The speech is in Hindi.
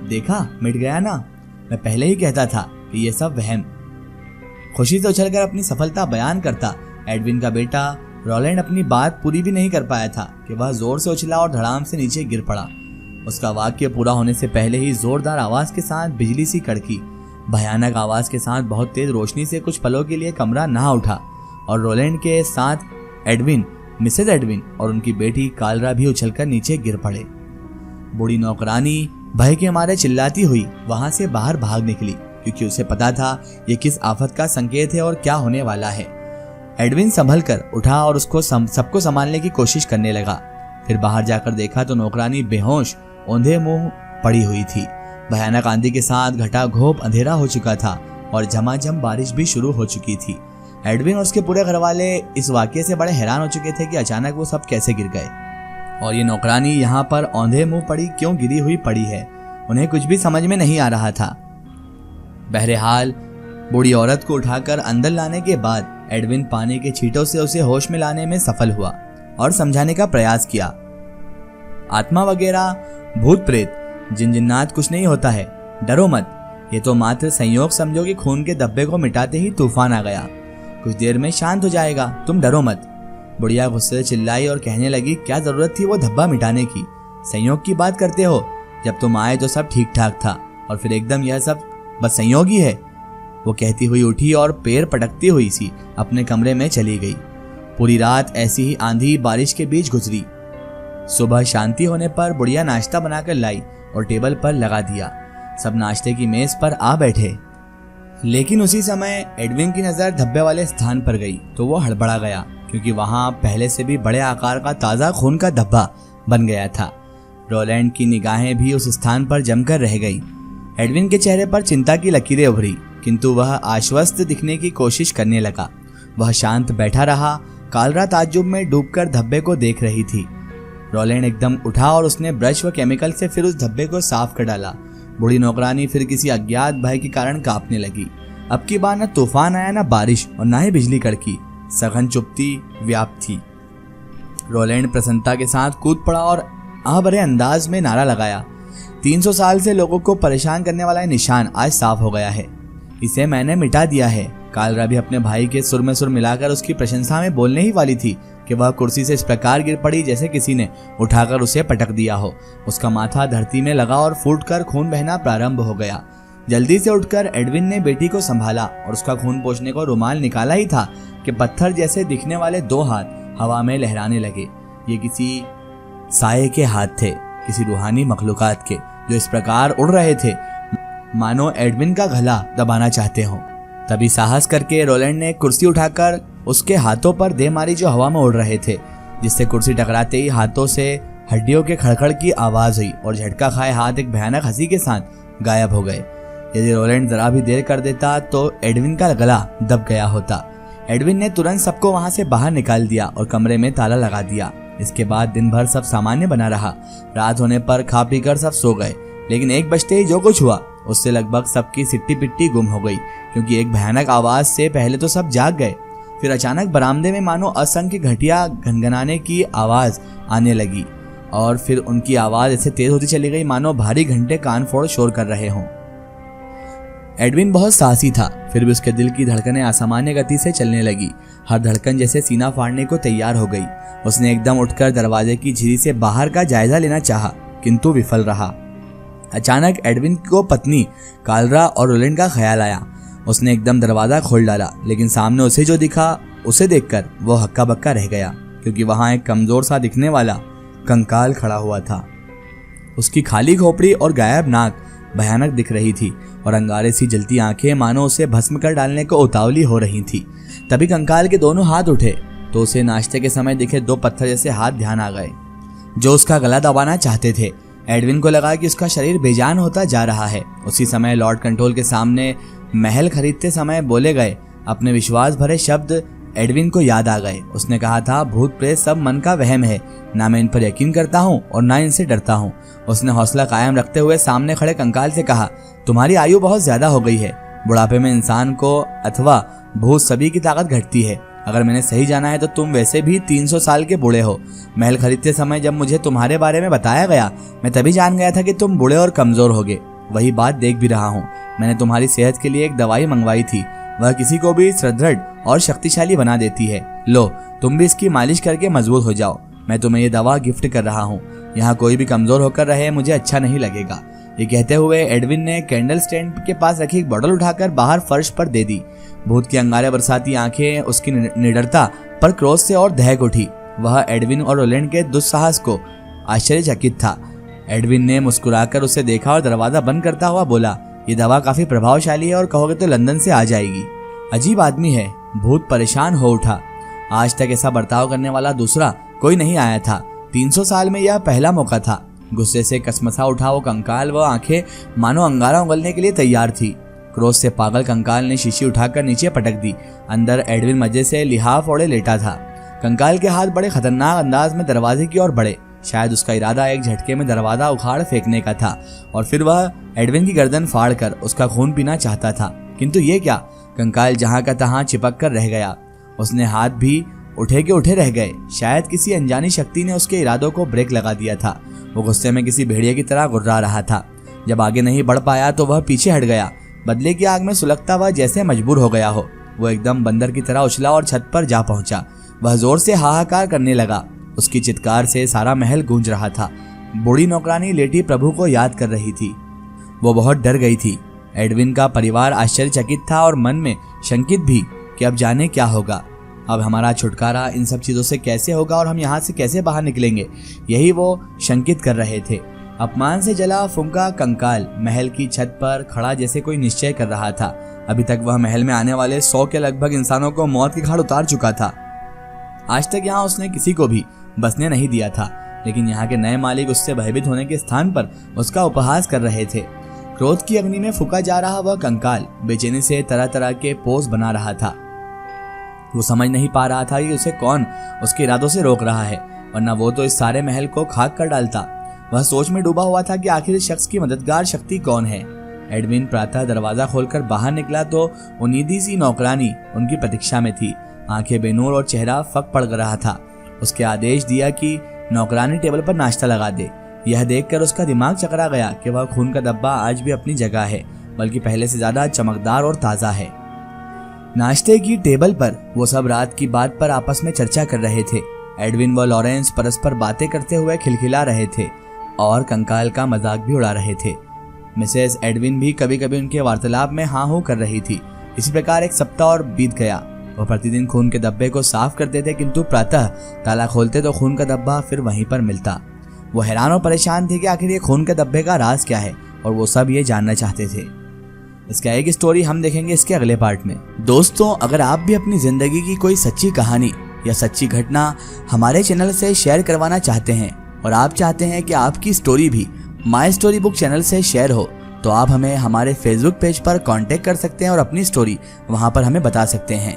देखा, मिट गया ना, मैं पहले ही कहता था कि ये सब वहम। खुशी से उछलकर अपनी सफलता बयान करता एडविन का बेटा रोलैंड अपनी बात पूरी भी नहीं कर पाया था कि वह जोर से उछला और धड़ाम से नीचे गिर पड़ा। उसका वाक्य पूरा होने से पहले ही जोरदार आवाज के साथ बिजली सी कड़की। भयानक आवाज के साथ बहुत तेज रोशनी से कुछ पलों के लिए कमरा नहा उठा और रोलैंड के साथ एडविन, मिसेज एडविन और उनकी बेटी कालरा भी उछलकर नीचे गिर पड़े। बूढ़ी नौकरानी भय के मारे चिल्लाती हुई वहां से बाहर भाग निकली, क्योंकि उसे पता था ये किस आफत का संकेत है और क्या होने वाला है। एडविन संभल कर उठा और उसको सबको संभालने की कोशिश करने लगा। फिर बाहर जाकर देखा तो नौकरानी बेहोश औंधे मुंह पड़ी हुई थी। भयानक आंधी के साथ घटा घोप अंधेरा हो चुका था और झमाझम बारिश भी शुरू हो चुकी थी। एडविन और उसके पूरे घर वाले इस वाकये से बड़े हैरान हो चुके थे कि अचानक वो सब कैसे गिर गए और ये नौकरानी यहाँ पर औंधे मुंह पड़ी क्यों गिरी हुई पड़ी है। उन्हें कुछ भी समझ में नहीं आ रहा था। बहरहाल बूढ़ी औरत को उठाकर अंदर लाने के बाद एडविन पानी के छींटों से उसे होश में लाने में सफल हुआ और समझाने का प्रयास किया। आत्मा वगैरह, भूत प्रेत, जिन जिन्नात कुछ नहीं होता है, डरो मत। ये तो मात्र संयोग समझो कि खून के धब्बे को मिटाते ही तूफान आ गया, कुछ देर में शांत हो जाएगा, तुम डरो मत। बुढ़िया गुस्से से चिल्लाई और कहने लगी, क्या जरूरत थी वो धब्बा मिटाने की? संयोग की बात करते हो? जब तुम आए तो सब ठीक ठाक था और फिर एकदम यह सब बस संयोग ही है। वो कहती हुई उठी और पैर पटकती हुई सी अपने कमरे में चली गई। पूरी रात ऐसी ही आंधी बारिश के बीच गुजरी। सुबह शांति होने पर बुढ़िया नाश्ता बनाकर लाई और टेबल पर लगा दिया। सब नाश्ते की मेज पर आ बैठे, लेकिन उसी समय एडविन की नजर धब्बे वाले स्थान पर गई तो वो हड़बड़ा गया, क्योंकि वहां पहले से भी बड़े आकार का ताजा खून का धब्बा बन गया था। रोलैंड की निगाहें भी उस स्थान पर जमकर रह गई। एडविन के चेहरे पर चिंता की लकीरें उभरी, किंतु वह आश्वस्त दिखने की कोशिश करने लगा। वह शांत बैठा रहा। कालरा ताज्जुब में डूबकर धब्बे को देख रही थी। रोलैंड एकदम उठा और उसने ब्रश व केमिकल से फिर उस धब्बे को साफ कर डाला। बूढ़ी नौकरानी फिर किसी अज्ञात भय के कारण कांपने लगी। अब की बार न तूफान आया, न बारिश और न ही बिजली कड़की। सघन चुप्ती व्याप्त थी। रोलैंड प्रसन्नता के साथ कूद पड़ा और भरे अंदाज में नारा लगाया, 300 साल से लोगों को परेशान करने वाला निशान आज साफ हो गया है, इसे मैंने मिटा दिया है। कालरा भी अपने भाई के सुर में सुर मिलाकर उसकी प्रशंसा में बोलने ही वाली थी कि वह कुर्सी से इस प्रकार गिर पड़ी जैसे किसी ने उठाकर उसे पटक दिया हो। उसका माथा धरती में लगा और फूटकर खून बहना प्रारंभ हो गया। जल्दी से उठकर एडविन ने बेटी को संभाला और उसका खून पोंछने को रुमाल निकाला ही था कि पत्थर जैसे दिखने वाले 2 हाथ हवा में लहराने लगे। ये किसी साये के हाथ थे, किसी रूहानी मखलूकात के, जो इस प्रकार उड़ रहे थे मानो एडविन का गला दबाना चाहते हो। तभी साहस करके रोलैंड ने कुर्सी उठाकर उसके हाथों पर दे मारी जो हवा में उड़ रहे थे, जिससे कुर्सी टकराते ही हाथों से हड्डियों के खड़खड़ की आवाज हुई और झटका खाए हाथ एक भयानक हंसी के साथ गायब हो गए। यदि रोलैंड जरा भी देर कर देता तो एडविन का गला दब गया होता। एडविन ने तुरंत सबको वहां से बाहर निकाल दिया और कमरे में ताला लगा दिया। इसके बाद दिन भर सब सामान्य बना रहा। रात होने पर खा पी कर सब सो गए, लेकिन 1 बजते ही जो कुछ हुआ उससे लगभग सबकी सिट्टी पिट्टी गुम हो गई, क्योंकि एक भयानक आवाज से पहले तो सब जाग गए, फिर अचानक बरामदे में मानो असंख्य घंटियां घनघनाने की आवाज आने लगी और फिर उनकी आवाज ऐसे तेज होती चली गई मानो भारी घंटे कान फोड़ शोर कर रहे हों। एडविन बहुत साहसी था, फिर भी उसके दिल की धड़कनें असामान्य गति से चलने लगी। हर धड़कन जैसे सीना फाड़ने को तैयार हो गई। उसने एकदम उठकर दरवाजे की झिरी से बाहर का जायजा लेना चाहा, किंतु विफल रहा। अचानक एडविन को पत्नी कालरा और रोलैंड का ख्याल आया। उसने एकदम दरवाजा खोल डाला, लेकिन सामने उसे जो दिखा उसे देखकर वो हक्का बक्का रह गया, क्योंकि वहां एक कमजोर सा दिखने वाला कंकाल खड़ा हुआ था। उसकी खाली खोपड़ी और गायब नाक भयानक दिख रही थी और अंगारे सी जलती आंखें मानो उसे भस्म कर डालने को उतावली हो रही थी। तभी कंकाल के दोनों हाथ उठे तो उसे नाश्ते के समय दिखे 2 पत्थर जैसे हाथ ध्यान आ गए, जो उसका गला दबाना चाहते थे। एडविन को लगा कि उसका शरीर बेजान होता जा रहा है। उसी समय लॉर्ड कंट्रोल के सामने महल खरीदते समय बोले गए अपने विश्वास भरे शब्द एडविन को याद आ गए। उसने कहा था, भूत प्रेत सब मन का वहम है, ना मैं इन पर यकीन करता हूँ और ना इनसे डरता हूँ। उसने हौसला कायम रखते हुए सामने खड़े कंकाल से कहा, तुम्हारी आयु बहुत ज्यादा हो गई है। बुढ़ापे में इंसान को अथवा भूत सभी की ताकत घटती है। अगर मैंने सही जाना है तो तुम वैसे भी 300 साल के बूढ़े हो। महल खरीदते समय जब मुझे तुम्हारे बारे में बताया गया, मैं तभी जान गया था कि तुम बूढ़े और कमजोर होगे। वही बात देख भी रहा हूँ। मैंने तुम्हारी सेहत के लिए एक दवाई मंगवाई थी, वह किसी को भी सुदृढ़ और शक्तिशाली बना देती है। लो, तुम भी इसकी मालिश करके मजबूत हो जाओ। मैं तुम्हें ये दवा गिफ्ट कर रहा हूँ। यहाँ कोई भी कमजोर होकर रहे मुझे अच्छा नहीं लगेगा। ये कहते हुए एडविन ने कैंडल स्टैंड के पास रखी एक बोतल उठाकर बाहर फर्श पर दे दी। भूत की अंगारे बरसाती आंखें उसकी निडरता पर क्रोध से और दहक उठी। वह एडविन और रोलैंड के दुस्साहस को आश्चर्यचकित था। एडविन ने मुस्कुराकर उसे देखा और दरवाजा बंद करता हुआ बोला, ये दवा काफी प्रभावशाली है और कहोगे तो लंदन से आ जाएगी। अजीब आदमी है। भूत परेशान हो उठा। आज तक ऐसा बर्ताव करने वाला दूसरा कोई नहीं आया था। 300 साल में यह पहला मौका था। गुस्से से कसमसा उठा वो कंकाल, वह आंखें मानो अंगारा उगलने के लिए तैयार थी। क्रोध से पागल कंकाल ने शीशी उठाकर नीचे पटक दी। अंदर एडविन मजे से लिहाफ ओढ़े लेटा था। कंकाल के हाथ बड़े खतरनाक अंदाज में दरवाजे की ओर बढ़े। शायद उसका इरादा एक झटके में दरवाजा उखाड़ फेंकने का था और फिर वह एडविन की गर्दन फाड़कर उसका खून पीना चाहता था। किंतु ये क्या, कंकाल जहां का तहां चिपक कर रह गया। उसने हाथ भी उठे के उठे रह गए। शायद किसी अनजानी शक्ति ने उसके इरादों को ब्रेक लगा दिया था। वो गुस्से में किसी भेड़िए की तरह गुर्रा रहा था। जब आगे नहीं बढ़ पाया तो वह पीछे हट गया। बदले की आग में सुलगता हुआ जैसे मजबूर हो गया हो। वो एकदम बंदर की तरह उछला और छत पर जा पहुंचा। वह जोर से हाहाकार करने लगा। उसकी चित्कार से सारा महल गूंज रहा था। बूढ़ी नौकरानी लेटी प्रभु को याद कर रही थी। वो बहुत डर गई थी। एडविन का परिवार आश्चर्यचकित था और मन में शंकित भी कि अब जाने क्या होगा। अब हमारा छुटकारा इन सब चीजों से कैसे होगा और हम यहाँ से कैसे बाहर निकलेंगे, यही वो शंकित कर रहे थे। अपमान से जला फुंका कंकाल महल की छत पर खड़ा जैसे कोई निश्चय कर रहा था। अभी तक वह महल में आने वाले 100 के लगभग इंसानों को मौत की घाट उतार चुका था। आज तक यहाँ उसने किसी को भी बसने नहीं दिया था, लेकिन यहाँ के नए मालिक उससे भयभीत होने के स्थान पर उसका उपहास कर रहे थे। क्रोध की अग्नि में फूका जा रहा वह कंकाल बेचैनी से तरह तरह के पोज बना रहा था। वो समझ नहीं पा रहा था कि उसे कौन उसके इरादों से रोक रहा है, वरना वो तो इस सारे महल को खाक कर डालता। वह सोच में डूबा हुआ था कि आखिर इस शख्स की मददगार शक्ति कौन है। एडविन प्रातः दरवाजा खोलकर बाहर निकला तो उन्नीदी सी नौकरानी उनकी प्रतीक्षा में थी। आंखें बेनूर और चेहरा फक पड़ रहा था। उसके आदेश दिया कि नौकरानी टेबल पर नाश्ता लगा दे। यह देखकर उसका दिमाग चकरा गया कि वह खून का डब्बा आज भी अपनी जगह है, बल्कि पहले से ज्यादा चमकदार और ताज़ा है। नाश्ते की टेबल पर वो सब रात की बात पर आपस में चर्चा कर रहे थे। एडविन व लॉरेंस परस्पर बातें करते हुए खिलखिला रहे थे और कंकाल का मजाक भी उड़ा रहे थे। मिसेस एडविन भी कभी कभी उनके वार्तालाप में हाँ हूँ कर रही थी। इसी प्रकार एक सप्ताह और बीत गया। वो प्रतिदिन खून के डब्बे को साफ करते थे, किंतु प्रातः ताला खोलते तो खून का डब्बा फिर वहीं पर मिलता। वो हैरान और परेशान थे कि आखिर ये खून के डब्बे का राज क्या है, और वो सब ये जानना चाहते थे। इसका एक स्टोरी हम देखेंगे इसके अगले पार्ट में। दोस्तों, अगर आप भी अपनी जिंदगी की कोई सच्ची कहानी या सच्ची घटना हमारे चैनल से शेयर करवाना चाहते हैं और आप चाहते हैं कि आपकी स्टोरी भी माय स्टोरी बुक चैनल से शेयर हो, तो आप हमें हमारे फेसबुक पेज पर कांटेक्ट कर सकते हैं और अपनी स्टोरी वहां पर हमें बता सकते हैं।